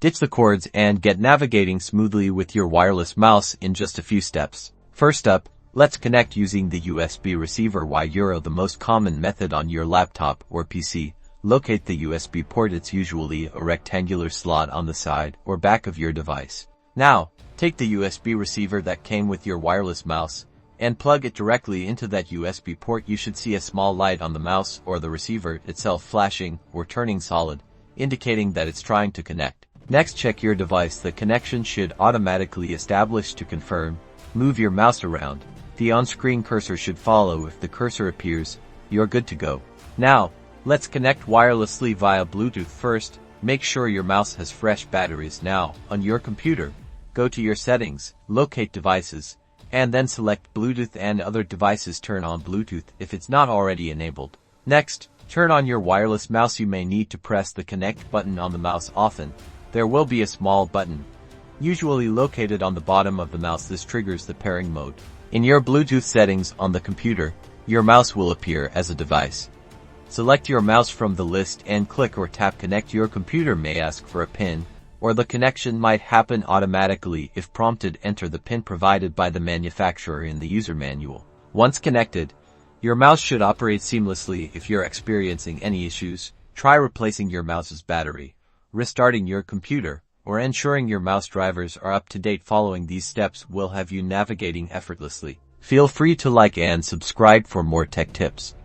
Ditch the cords and get navigating smoothly with your wireless mouse in just a few steps. First up, let's connect using the USB receiver. The most common method on your laptop or PC. Locate the USB port. It's usually a rectangular slot on the side or back of your device. Now, take the USB receiver that came with your wireless mouse and plug it directly into that USB port. You should see a small light on the mouse or the receiver itself flashing or turning solid, indicating that it's trying to connect. Next, check your device. The connection should automatically establish. To confirm, move your mouse around. The on-screen cursor should follow. If the cursor appears, you're good to go. Now, let's connect wirelessly via Bluetooth. First, make sure your mouse has fresh batteries. Now, on your computer, go to your settings, locate devices, and then select Bluetooth and other devices. Turn on Bluetooth if it's not already enabled. Next, turn on your wireless mouse. You may need to press the connect button on the mouse often. There will be a small button, usually located on the bottom of the mouse. This triggers the pairing mode. In your Bluetooth settings on the computer, your mouse will appear as a device. Select your mouse from the list and click or tap connect. Your computer may ask for a PIN, or the connection might happen automatically if prompted. Enter the PIN provided by the manufacturer in the user manual. Once connected, your mouse should operate seamlessly. If you're experiencing any issues, try replacing your mouse's battery, restarting your computer, or ensuring your mouse drivers are up to date. Following these steps will have you navigating effortlessly. Feel free to like and subscribe for more tech tips.